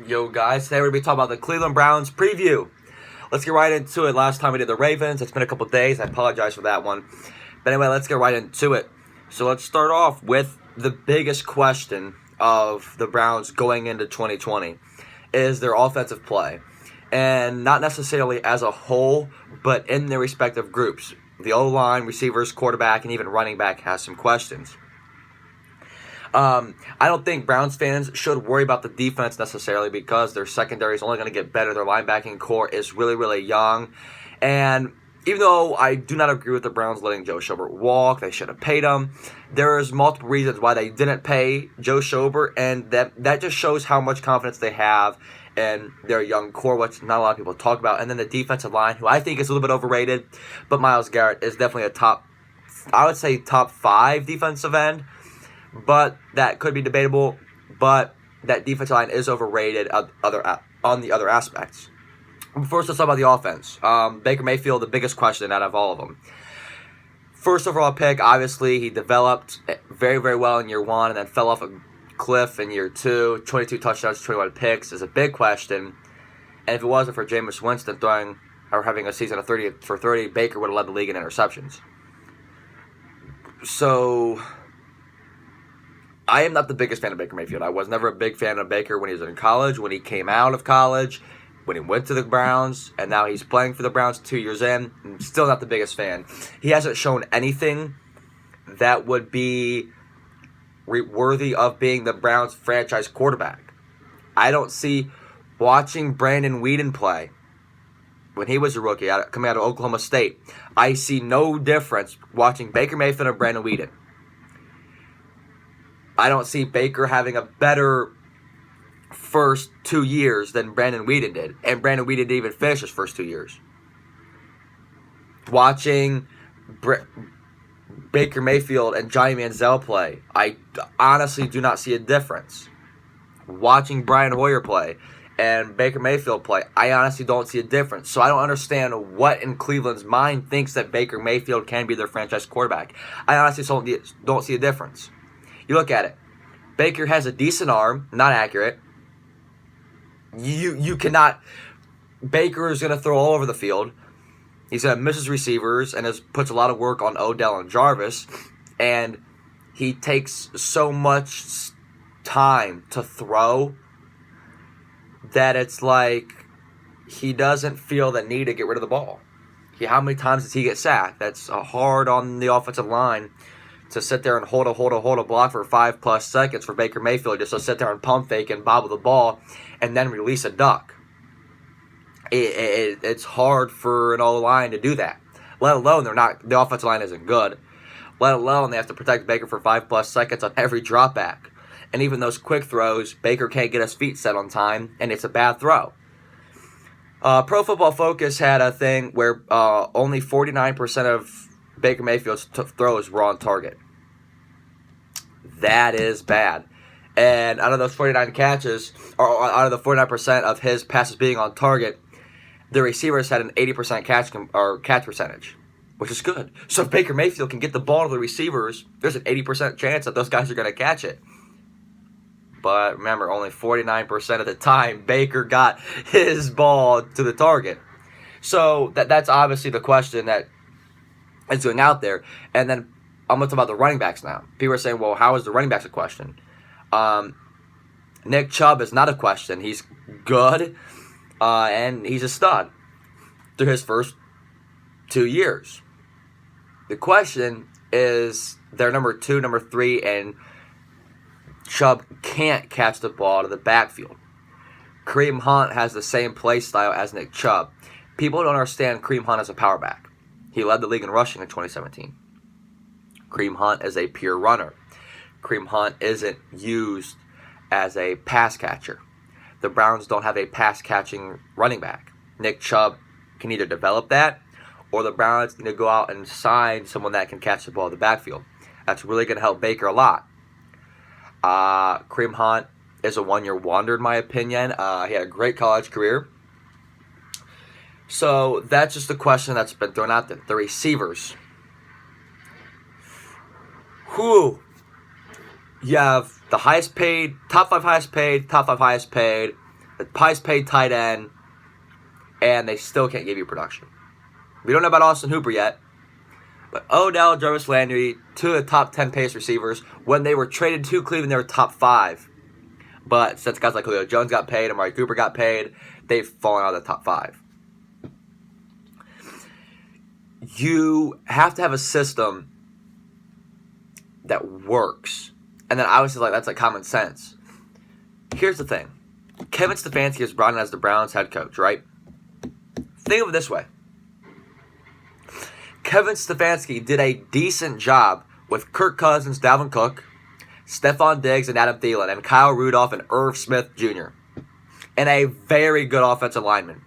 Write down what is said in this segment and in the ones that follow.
Yo, guys, today we're going to be talking about the Cleveland Browns preview. Let's get right into it. Last time we did the Ravens, it's been a couple days. I apologize for that one. But anyway, let's get right into it. So let's start off with the biggest question of the Browns going into 2020 is their offensive play. And not necessarily as a whole, but in their respective groups. The O-line, receivers, quarterback, and even running back has some questions. I don't think Browns fans should worry about the defense necessarily because their secondary is only going to get better. Their linebacking core is really, really young. And even though I do not agree with the Browns letting Joe Schobert walk, they should have paid him. There's multiple reasons why they didn't pay Joe Schobert, and that just shows how much confidence they have in their young core, which not a lot of people talk about. And then the defensive line, who I think is a little bit overrated, but Myles Garrett is definitely a top 5 defensive end. But that could be debatable. But that defensive line is overrated on the other aspects. First, let's talk about the offense. Baker Mayfield, the biggest question out of all of them. First overall pick, obviously, he developed very, very well in year one and then fell off a cliff in year two. 22 touchdowns, 21 picks is a big question. And if it wasn't for Jameis Winston throwing or having a season of 30 for 30, Baker would have led the league in interceptions. So I am not the biggest fan of Baker Mayfield. I was never a big fan of Baker when he was in college, when he came out of college, when he went to the Browns, and now he's playing for the Browns 2 years in. I'm still not the biggest fan. He hasn't shown anything that would be worthy of being the Browns franchise quarterback. I don't see watching Brandon Weeden play when he was a rookie coming out of Oklahoma State. I see no difference watching Baker Mayfield or Brandon Weeden. I don't see Baker having a better first 2 years than Brandon Weeden did. And Brandon Weeden didn't even finish his first 2 years. Watching Baker Mayfield and Johnny Manziel play, I honestly do not see a difference. Watching Brian Hoyer play and Baker Mayfield play, I honestly don't see a difference. So I don't understand what in Cleveland's mind thinks that Baker Mayfield can be their franchise quarterback. I honestly don't see a difference. You look at it. Baker has a decent arm, not accurate. You cannot. Baker is going to throw all over the field. He's going to miss his receivers and puts a lot of work on Odell and Jarvis. And he takes so much time to throw that it's like he doesn't feel the need to get rid of the ball. How many times does he get sacked? That's hard on the offensive line to sit there and hold a block for 5+ seconds for Baker Mayfield just to sit there and pump fake and bobble the ball and then release a duck. It's hard for an O-line to do that. Let alone the offensive line isn't good. Let alone they have to protect Baker for 5+ seconds on every drop back. And even those quick throws, Baker can't get his feet set on time, and it's a bad throw. Pro Football Focus had a thing where only 49% of Baker Mayfield's throws were on target. That is bad. And out of those 49 catches, or out of the 49% of his passes being on target, the receivers had an 80% catch percentage, which is good. So if Baker Mayfield can get the ball to the receivers, there's an 80% chance that those guys are going to catch it. But remember, only 49% of the time Baker got his ball to the target. So that's obviously the question that is going out there. And then I'm going to talk about the running backs now. People are saying, well, how is the running backs a question? Nick Chubb is not a question. He's good, and he's a stud through his first 2 years. The question is their number 2, number 3, and Chubb can't catch the ball to the backfield. Kareem Hunt has the same play style as Nick Chubb. People don't understand Kareem Hunt as a power back. He led the league in rushing in 2017. Kareem Hunt is a pure runner. Kareem Hunt isn't used as a pass catcher. The Browns don't have a pass-catching running back. Nick Chubb can either develop that, or the Browns need to go out and sign someone that can catch the ball in the backfield. That's really going to help Baker a lot. Kareem Hunt is a one-year wonder, in my opinion. He had a great college career. So that's just the question that's been thrown out there. The receivers. You have the highest paid, top 5 highest paid, top 5 highest paid, the highest paid tight end, and they still can't give you production. We don't know about Austin Hooper yet, but Odell, Jarvis Landry, two of the top 10 pace receivers. When they were traded to Cleveland, they were top 5. But since guys like Julio Jones got paid, Amari Cooper got paid, they've fallen out of the top 5. You have to have a system that works. And then obviously, like, that's like common sense. Here's the thing. Kevin Stefanski is brought in as the Browns head coach, right? Think of it this way. Kevin Stefanski did a decent job with Kirk Cousins, Dalvin Cook, Stephon Diggs, and Adam Thielen, and Kyle Rudolph and Irv Smith Jr. And a very good offensive line.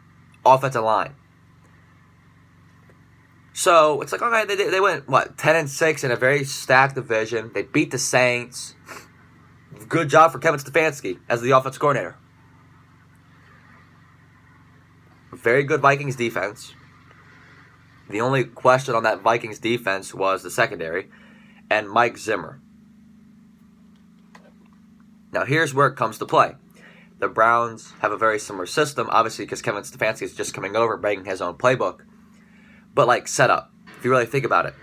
So it's like, okay, they went, 10-6 in a very stacked division. They beat the Saints. Good job for Kevin Stefanski as the offensive coordinator. Very good Vikings defense. The only question on that Vikings defense was the secondary and Mike Zimmer. Now here's where it comes to play. The Browns have a very similar system, obviously because Kevin Stefanski is just coming over, bringing his own playbook. But like setup, if you really think about it.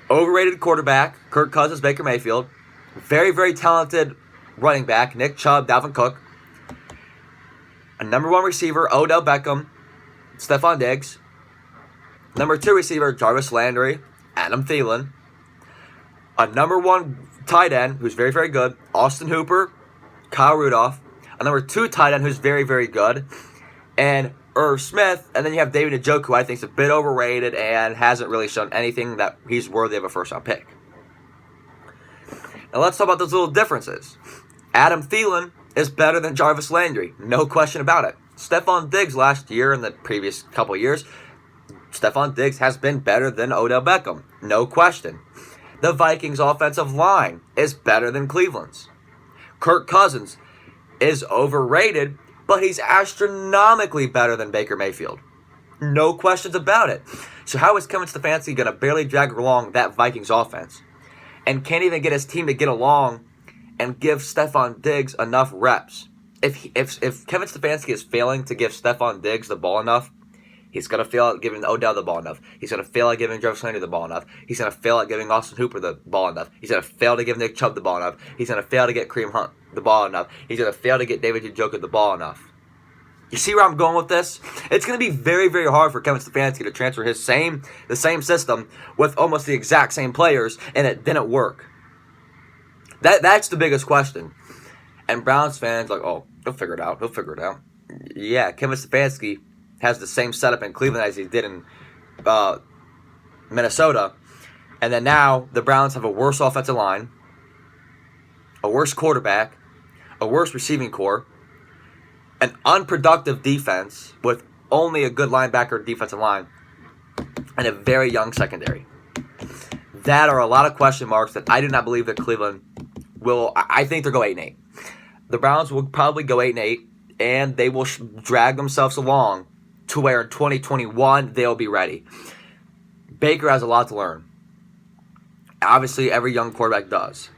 Overrated quarterback, Kirk Cousins, Baker Mayfield. Very, very talented running back, Nick Chubb, Dalvin Cook. A number 1 receiver, Odell Beckham, Stephon Diggs. Number 2 receiver, Jarvis Landry, Adam Thielen. A number 1 tight end, who's very, very good, Austin Hooper, Kyle Rudolph. A number 2 tight end, who's very, very good, and Irv Smith. And then you have David Njoku, who I think is a bit overrated and hasn't really shown anything that he's worthy of a first-round pick. Now let's talk about those little differences. Adam Thielen is better than Jarvis Landry. No question about it. Stephon Diggs last year and the previous couple of years, Stephon Diggs has been better than Odell Beckham. No question. The Vikings' offensive line is better than Cleveland's. Kirk Cousins is overrated, but he's astronomically better than Baker Mayfield. No questions about it. So how is Kevin Stefanski going to barely drag along that Vikings offense and can't even get his team to get along and give Stephon Diggs enough reps? If Kevin Stefanski is failing to give Stephon Diggs the ball enough, he's going to fail at giving Odell the ball enough. He's going to fail at giving Jarvis Landry the ball enough. He's going to fail at giving Austin Hooper the ball enough. He's going to fail to give Nick Chubb the ball enough. He's going to fail to get Kareem Hunt the ball enough. He's going to fail to get David Njoku the ball enough. You see where I'm going with this? It's going to be very, very hard for Kevin Stefanski to transfer the same system with almost the exact same players, and it didn't work. That's the biggest question. And Browns fans like, oh, he'll figure it out. Yeah, Kevin Stefanski has the same setup in Cleveland as he did in Minnesota. And then now the Browns have a worse offensive line, a worse quarterback, a worse receiving core, an unproductive defense with only a good linebacker defensive line, and a very young secondary. That are a lot of question marks that I do not believe that Cleveland will. I think they'll go 8-8. The Browns will probably go 8-8, and they will drag themselves along to where in 2021 they'll be ready. Baker has a lot to learn. Obviously, every young quarterback does.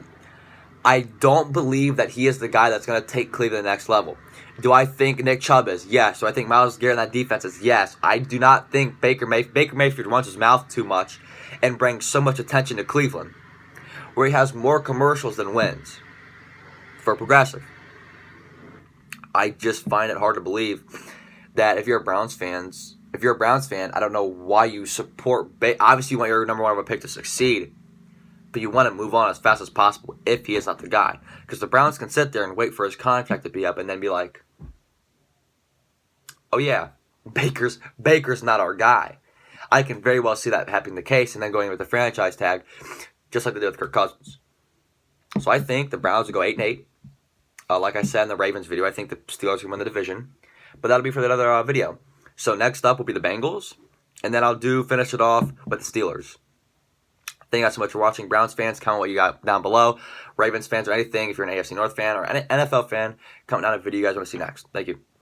I don't believe that he is the guy that's going to take Cleveland to the next level. Do I think Nick Chubb is? Yes. Do I think Myles Garrett in that defense is? Yes. I do not think Baker Mayfield runs his mouth too much and brings so much attention to Cleveland, where he has more commercials than wins for Progressive. I just find it hard to believe that if you're a Browns fan, I don't know why you support obviously you want your number 1 pick to succeed, but you want to move on as fast as possible if he is not the guy. Because the Browns can sit there and wait for his contract to be up and then be like, oh yeah, Baker's not our guy. I can very well see that happening the case and then going with the franchise tag, just like they did with Kirk Cousins. So I think the Browns will go 8-8. Like I said in the Ravens video, I think the Steelers can win the division. But that'll be for that other video. So next up will be the Bengals. And then I'll finish it off with the Steelers. Thank you guys so much for watching. Browns fans, comment what you got down below. Ravens fans or anything, if you're an AFC North fan or an NFL fan, comment down a video you guys want to see next. Thank you.